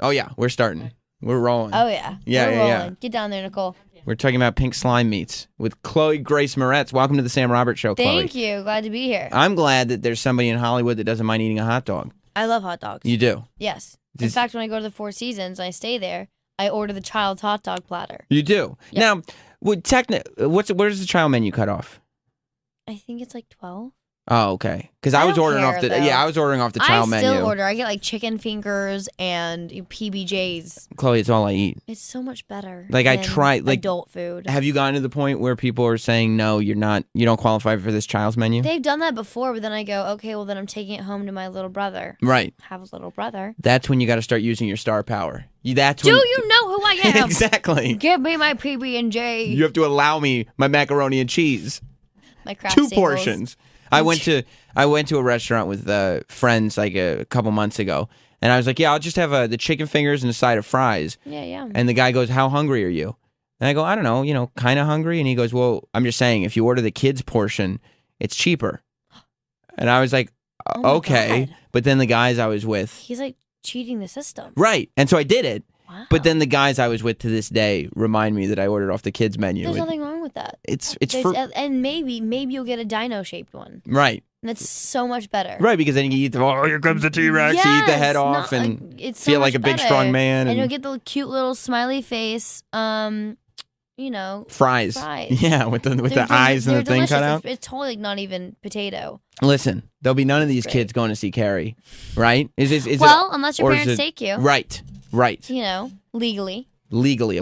Oh, yeah. We're starting. We're rolling. Oh, yeah. Yeah, We're yeah, rolling. yeah. Get down there, Nicole. We're talking about pink slime meats with Chloë Moretz. Welcome to the Sam Roberts Show, Chloe. Thank you. Glad to be here. I'm glad that there's somebody in Hollywood that doesn't mind eating a hot dog. I love hot dogs. You do? Yes. In fact, when I go to the Four Seasons and I stay there, I order the child's hot dog platter. You do? Yep. Now, where's the child menu cut off? I think it's like 12. Oh, okay. Because I was don't ordering care, off the though. I was ordering off the child menu. I still order. I get like chicken fingers and PBJs. Chloe, it's all I eat. It's so much better. Like I than try like adult food. Have you gotten to the point where people are saying no, you don't qualify for this child's menu? They've done that before, but then I go, okay, well then I'm taking it home to my little brother. Right. Have a little brother. That's when you got to start using your star power. Do you know who I am? Exactly. Give me my PB&J. You have to allow me my macaroni and cheese. My Kraft 2 singles. portions. I went to a restaurant with friends like a couple months ago, and I was like, "Yeah, I'll just have the chicken fingers and a side of fries." Yeah. And the guy goes, "How hungry are you?" And I go, "I don't know, kind of hungry." And he goes, "Well, I'm just saying, if you order the kids' portion, it's cheaper." And I was like, Oh "Okay," God. but then the guys I was with, He's like cheating the system. right? And so I did it. Wow. But then the guys I was with to this day remind me that I ordered off the kids' menu. There's nothing wrong with that. It's And maybe you'll get a dino-shaped one. right. And that's so much better. Right, because then you eat here comes the T-Rex, you eat the head off and it's so feel like much a big, better. strong man. And you'll get the cute little smiley face, fries. fries. Yeah, with the eyes and the thing delicious. cut out. It's totally not even potato. Listen, there'll be none of these Great. kids going to see Carrie, right? Unless your parents take you. Right. Legally. Legally,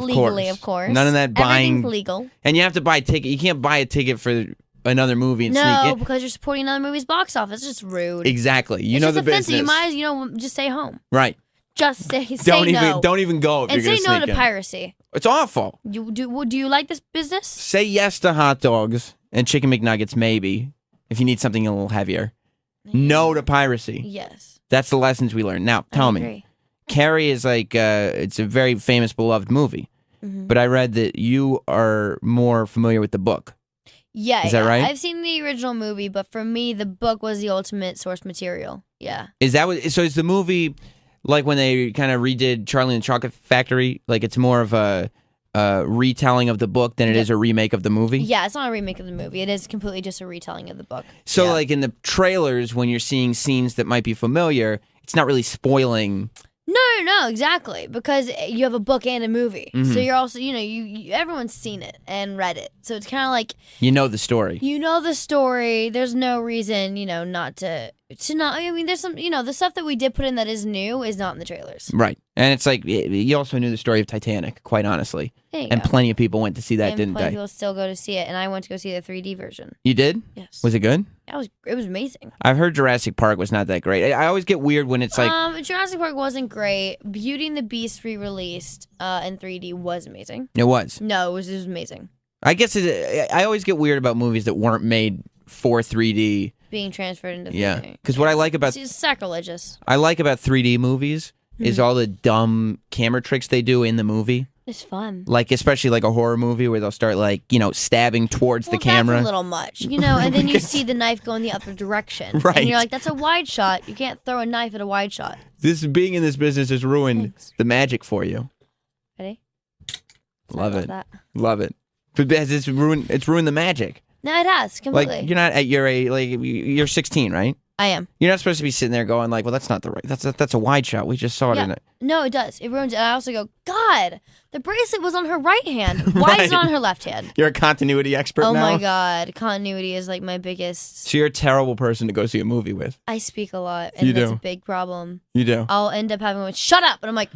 of course. None None of that buying. Everything's legal. And you have to buy a ticket. You can't buy a ticket for another movie and sneak No, in. because you're supporting another movie's box office. It's just rude. Exactly. You It's know just the offensive. business. You might as just stay home. Right. Just say no. Don't even go if And you're say going no to to sneak in. piracy. It's awful. Do you like this business? Say yes to hot dogs and chicken McNuggets, maybe, if you need something a little heavier. No to piracy. Yes. That's the lessons we learned. Now, tell me. Agree. Carrie is like, it's a very famous, beloved movie. Mm-hmm. But I read that you are more familiar with the book. Yeah. Is that right? I've seen the original movie, but for me, the book was the ultimate source material. Yeah. Is the movie like when they kind of redid Charlie and the Chocolate Factory? Like it's more of a retelling of the book than it is a remake of the movie? Yeah, it's not a remake of the movie. It is completely just a retelling of the book. So Yeah. like in the trailers, when you're seeing scenes that might be familiar, it's not really spoiling. No, exactly. Because you have a book and a movie. Mm-hmm. So you're also, you everyone's seen it and read it. So it's kind of like, You know the story. you know the story. There's no reason, not to not, I mean, there's some, the stuff that we did put in that is new is not in the trailers. Right. And it's like, you also knew the story of Titanic, quite honestly. There you And go. plenty of people went to see that, And didn't plenty of they? people still go to see it. And I went to go see the 3D version. You did? Yes. Was it good? It was amazing. I've heard Jurassic Park was not that great. I always get weird when it's like, Jurassic Park wasn't great. Beauty and the Beast re-released in 3D was amazing. it was. No, it was amazing. I guess I always get weird about movies that weren't made for 3D. Being transferred into 3D. Yeah. Because what I like about It's sacrilegious. 3D movies is all the dumb camera tricks they do in the movie. It's fun. Like, especially like a horror movie where they'll start like, stabbing towards the camera. That's a little much, and then you see the knife go in the other direction. Right. And you're like, that's a wide shot. You can't throw a knife at a wide shot. Being in this business has ruined Thanks. the magic for you. Ready? Love Sorry it. about that. Love it. But it's ruined the magic. No, it has completely. Like, you're not at your age, like, you're 16, right? I am. You're not supposed to be sitting there going like, well, that's not the right, that's a wide shot. We just saw it in it. No, it does. It ruins it. And I also go, God, the bracelet was on her right hand. Why is it on her left hand? You're a continuity expert Oh now? my God. Continuity is like my biggest. So you're a terrible person to go see a movie with. I speak a lot, and You that's do. a big problem. You do. I'll end up having one, shut up! And I'm like,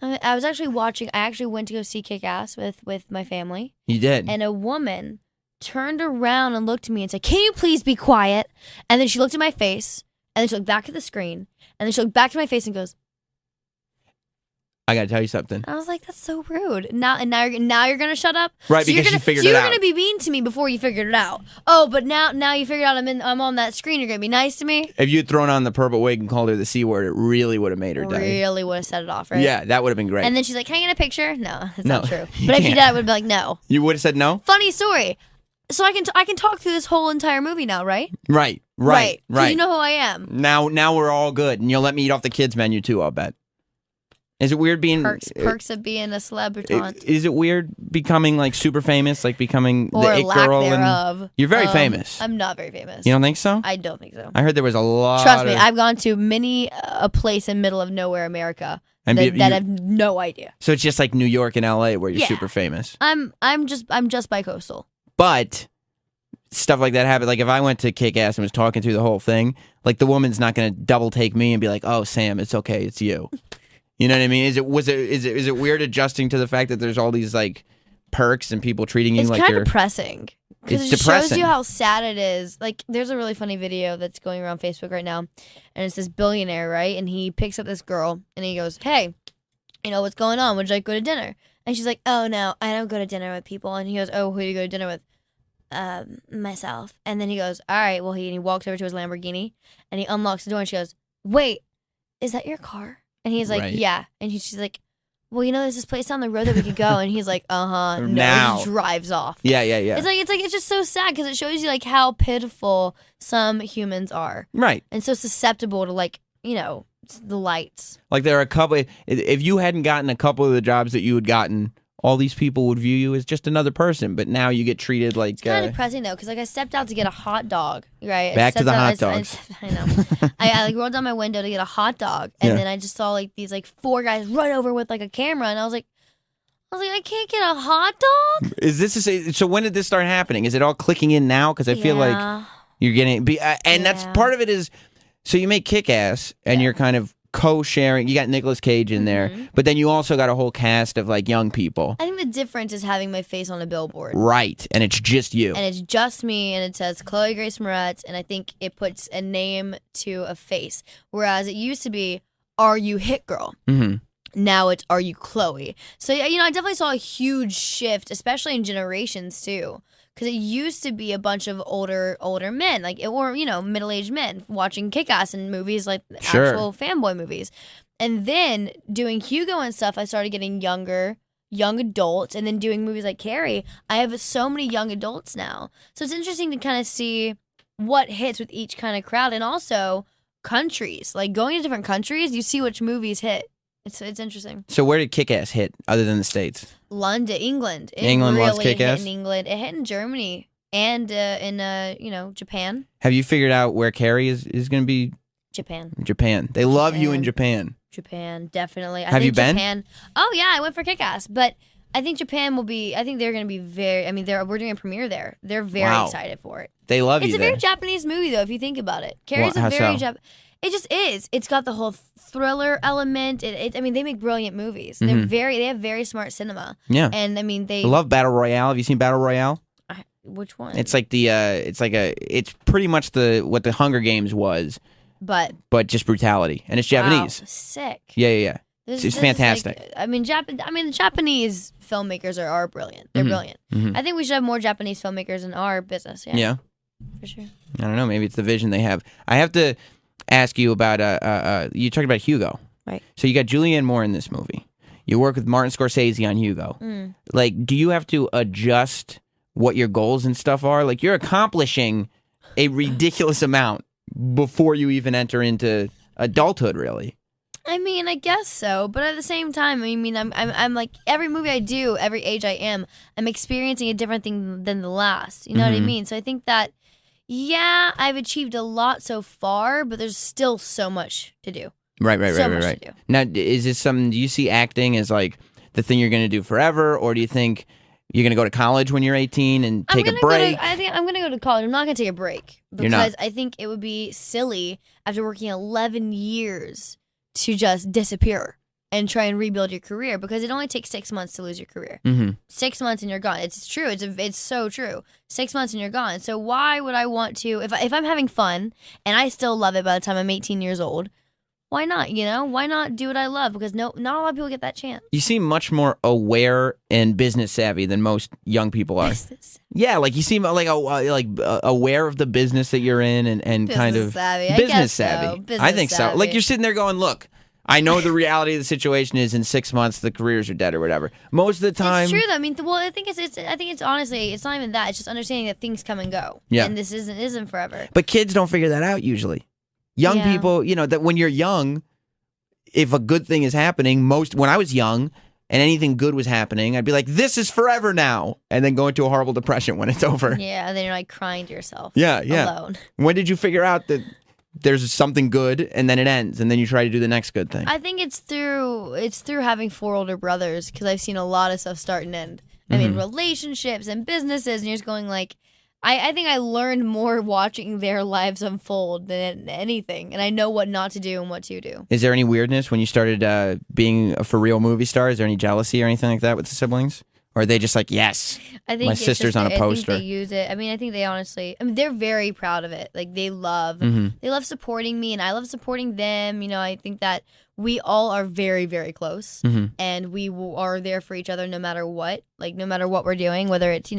I was actually watching, I actually went to go see Kick-Ass with my family, You did. and a woman turned around and looked at me and said, can you please be quiet? And then she looked at my face, and then she looked back at the screen, and then she looked back to my face and goes, I got to tell you something. I was like, that's so rude. Now you're gonna shut up, Right, so because she figured so it you're out. gonna be mean to me before you figured it out. Oh, but now you figured out I'm on that screen. You're gonna be nice to me. If you had thrown on the purple wig and called her the C word, it really would have made her day. Really would have set it off, right? Yeah, that would have been great. And then she's like, can I get a picture? No, that's No, not true. you But if you can't. did, I would be like, no. You would have said no? Funny story. So I can talk through this whole entire movie now, right? Right. 'Cause You know who I am. Now we're all good, and you'll let me eat off the kids' menu too, I'll bet. Is it weird being perks of being a celebrity? Is it weird becoming like super famous, like becoming or the it lack girl? thereof. You're very famous. I'm not very famous. You don't think so? I don't think so. I heard there was a lot. Trust me, I've gone to a place in middle of nowhere America that have no idea. So it's just like New York and LA where you're super famous. I'm just bicoastal. But stuff like that happens. Like if I went to Kick Ass and was talking through the whole thing, like the woman's not going to double take me and be like, "Oh, Sam, it's okay, it's you." You know what I mean? Is it weird adjusting to the fact that there's all these like perks and people treating you like you're... It's kind of depressing. Because it depressing. shows you how sad it is. Like, there's a really funny video that's going around Facebook right now, and it's this billionaire, right? And he picks up this girl, and he goes, "Hey, you know, what's going on? Would you like to go to dinner?" And she's like, "Oh, no, I don't go to dinner with people." And he goes, "Oh, who do you go to dinner with?" Myself. And then he goes, "All right, well," he walks over to his Lamborghini, and he unlocks the door, and she goes, "Wait, is that your car?" And he's like, "Yeah." And she's like, "Well, you know, there's this place down the road that we could go." And he's like, "Uh-huh." No, now. he drives off. Yeah. It's just so sad because it shows you like how pitiful some humans are. Right. And so susceptible to like, you know, the lights. Like there are a couple, if you hadn't gotten a couple of the jobs that you had gotten, all these people would view you as just another person, but now you get treated like... It's kind of depressing, though, because like I stepped out to get a hot dog, right? Back to the hot dogs. I know. I like rolled down my window to get a hot dog, and then I just saw like these like 4 guys run over with like a camera, and I was like, I can't get a hot dog? Is this so when did this start happening? Is it all clicking in now? Because I feel like you're getting... and that's part of it is... So you make Kick-Ass, and you're kind of co-sharing. You got Nicolas Cage in there, but then you also got a whole cast of like young people. I think the difference is having my face on a billboard. Right, and it's just you. And it's just me, and it says Chloë Grace Moretz, and I think it puts a name to a face. Whereas it used to be, "Are you Hit Girl?" Mm-hmm. Now it's, "Are you Chloe?" So, you know, I definitely saw a huge shift, especially in generations, too. Because it used to be a bunch of older men, like, or, you know, middle-aged men watching Kick-Ass and movies, like actual fanboy movies. And then doing Hugo and stuff, I started getting young adults, and then doing movies like Carrie, I have so many young adults now. So it's interesting to kind of see what hits with each kind of crowd, and also countries. Like, going to different countries, you see which movies hit. It's interesting. So where did Kick-Ass hit other than the States? London, England. England really loves Kick-Ass? hit in England. It hit in Germany and in you know, Japan. Have you figured out where Carrie is going to be? Japan. They love you in Japan. Japan, definitely. Have you been? Japan, oh yeah, I went for Kick-Ass, but I think Japan will be. I think they're going to be very. I mean, we're doing a premiere there. They're very excited for it. They love you. It's a very Japanese movie, though, if you think about it. Carrie's a very It just is. It's got the whole thriller element. I mean, they make brilliant movies. They have very smart cinema. Yeah. And I mean, they love Battle Royale. Have you seen Battle Royale? Which one? It's like it's pretty much what the Hunger Games was, but just brutality, and it's Japanese. Wow, sick. Yeah. It's fantastic. Like, I mean, the Japanese filmmakers are brilliant. They're brilliant. I think we should have more Japanese filmmakers in our business. Yeah. For sure. I don't know. Maybe it's the vision they have. I have to ask you about you talked about Hugo, right? So you got Julianne Moore in this movie. You work with Martin Scorsese on Hugo. Like, do you have to adjust what your goals and stuff are? Like, you're accomplishing a ridiculous amount before you even enter into adulthood, really. I mean, I guess so, but at the same time, I mean, I'm like, every movie I do, every age I am, I'm experiencing a different thing than the last. You know what I mean? So I think that, yeah, I've achieved a lot so far, but there's still so much to do. Right. To do. Now, is this something? Do you see acting as like the thing you're going to do forever, or do you think you're going to go to college when you're 18 and take a break? I think I'm going to go to college. I'm not going to take a break because I think it would be silly after working 11 years to just disappear and try and rebuild your career, because it only takes 6 months to lose your career. 6 months and you're gone. It's true. It's so true. 6 months and you're gone. So why would I want to, if I'm having fun and I still love it by the time I'm 18 years old, why not? You know, why not do what I love? Because not a lot of people get that chance. You seem much more aware and business savvy than most young people are. Yeah, like you seem like aware of the business that you're in and kind of savvy. Business savvy. I think so. Like you're sitting there going, look, I know the reality of the situation is in 6 months the careers are dead or whatever. Most of the time, it's true though. I mean, well, I think it's honestly, it's not even that. It's just understanding that things come and go. Yeah, and this isn't forever. But kids don't figure that out usually. Young people, you know, that when you're young, if a good thing is happening, when I was young and anything good was happening, I'd be like, this is forever now, and then go into a horrible depression when it's over. Yeah, and then you're like crying to yourself. Yeah. Alone. When did you figure out that there's something good and then it ends and then you try to do the next good thing? I think it's through having 4 older brothers, because I've seen a lot of stuff start and end. I mean, relationships and businesses, and you're just going like, I think I learned more watching their lives unfold than anything, and I know what not to do and what to do. Is there any weirdness when you started being a for real movie star? Is there any jealousy or anything like that with the siblings? Or are they just like, yes, I think my it's sister's just, on a poster? I think they use it. I mean, I think they honestly, they're very proud of it. Like, they love supporting me, and I love supporting them. You know, I think that we all are very, very close, and we are there for each other no matter what. Like, no matter what we're doing, whether it's,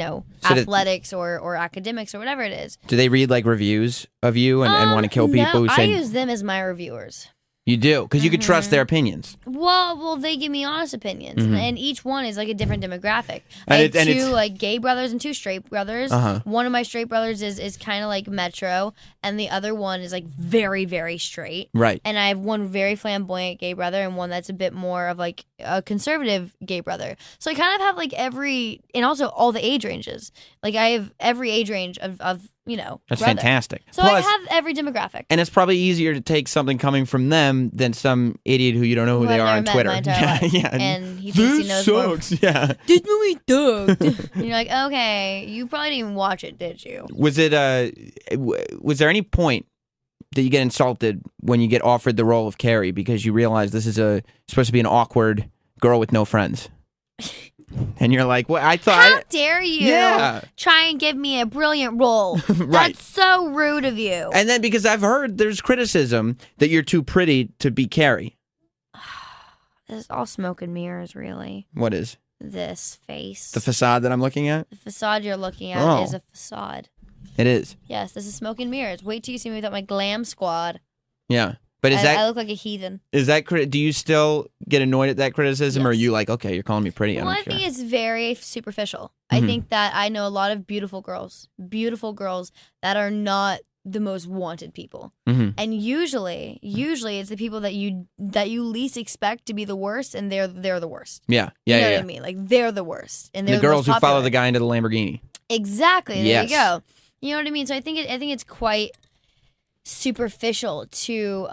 athletics or academics or whatever it is. Do they read, like, reviews of you and want to kill people who say... I use them as my reviewers. You do, because you could trust their opinions. Well, they give me honest opinions, and each one is like a different demographic. I have 2 like gay brothers and 2 straight brothers. One of my straight brothers is kind of like metro, and the other one is like very, very straight. Right. And I have one very flamboyant gay brother and one that's a bit more of like a conservative gay brother. So I kind of have like and also all the age ranges. Like I have every age range of That's brother. fantastic. So Plus, I have every demographic. And it's probably easier to take something coming from them than some idiot who you don't know who they are on Twitter. My entire life. And he thinks he knows sucks. more. Yeah. This movie sucks. And you're like, okay, you probably didn't even watch it, did you? Was there any point that you get insulted when you get offered the role of Carrie because you realize this is supposed to be an awkward girl with no friends? And you're like, well, I thought... How dare you try and give me a brilliant role? Right. That's so rude of you. And then because I've heard there's criticism that you're too pretty to be Carrie. This is all smoke and mirrors, really. What is? This face. The facade that I'm looking at? The facade you're looking at is a facade. It is? Yes, this is smoke and mirrors. Wait till you see me without my glam squad. Yeah. But I look like a heathen. Is that do you still get annoyed at that criticism, or are you like, okay, you're calling me pretty? Well, I think it's very superficial. I think that I know a lot of beautiful girls that are not the most wanted people, and usually it's the people that you least expect to be the worst, and they're the worst. Yeah, you know what I mean? Like they're the worst, and they're the girls who follow the guy into the Lamborghini. Exactly. There you go. You know what I mean? So I think it's quite superficial to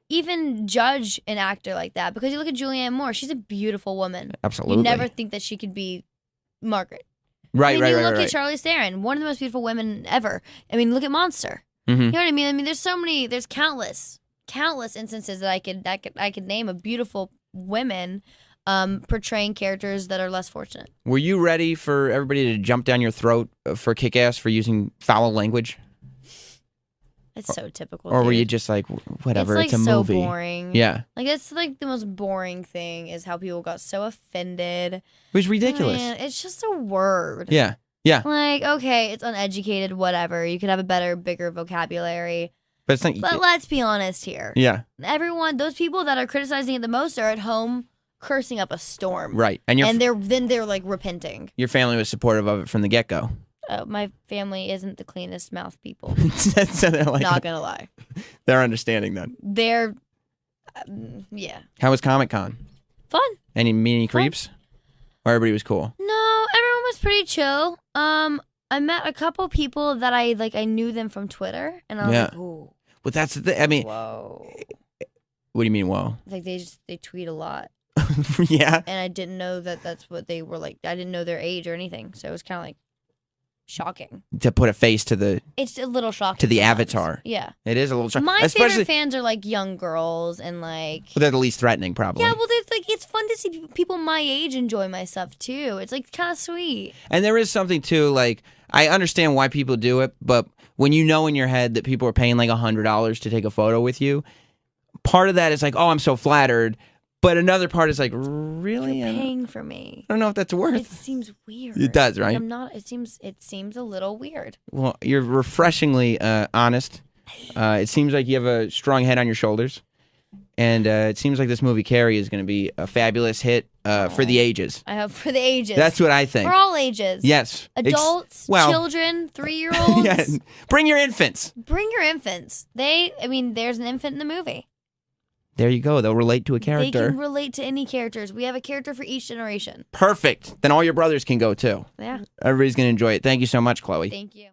even judge an actor like that, because you look at Julianne Moore, she's a beautiful woman. Absolutely. You never think that she could be Margaret. Right. You look at Charlize Theron, one of the most beautiful women ever. I mean, look at Monster. You know what I mean? I mean, there's countless instances that I could name of beautiful women portraying characters that are less fortunate. Were you ready for everybody to jump down your throat for Kick-Ass for using foul language? It's so typical. Or were you just like, whatever, it's a movie. It's so boring. Yeah. Like, it's like the most boring thing is how people got so offended. It was ridiculous. Man, it's just a word. Yeah. Yeah. Like, okay, it's uneducated, whatever. You could have a better, bigger vocabulary. But it's not. But let's be honest here. Yeah. Those people that are criticizing it the most are at home cursing up a storm. Right. And they're like repenting. Your family was supportive of it from the get-go. My family isn't the cleanest mouth people. So they're like, not gonna lie. They're understanding then. They're, yeah. How was Comic-Con? Fun. Any creeps? Or everybody was cool? No, everyone was pretty chill. I met a couple people that I knew them from Twitter, and I was like, ooh. But that's the thing. I mean, whoa. What do you mean, whoa? Like they tweet a lot. Yeah. And I didn't know that's what they were like. I didn't know their age or anything, so it was kind of like shocking to put a face to the. It's a little shocking to the sometimes. Avatar. Yeah, it is a little shocking. My favorite fans are like young girls and like. Well, they're the least threatening, probably. Yeah, well, it's fun to see people my age enjoy my stuff too. It's like kind of sweet. And there is something too. Like, I understand why people do it, but when you know in your head that people are paying like $100 to take a photo with you, part of that is like, oh, I'm so flattered. But another part is like, really? You're paying for me. I don't know if that's worth. It seems weird. It does, right? Like I'm not. It seems a little weird. Well, you're refreshingly honest. It seems like you have a strong head on your shoulders, and it seems like this movie Carrie is going to be a fabulous hit for the ages. I hope for the ages. That's what I think. For all ages. Yes. Adults, children, 3-year-olds. Yeah. Bring your infants. Bring your infants. There's an infant in the movie. There you go. They'll relate to a They character. can relate to any characters. We have a character for each generation. Perfect. Then all your brothers can go too. Yeah. Everybody's going to enjoy it. Thank you so much, Chloe. Thank you.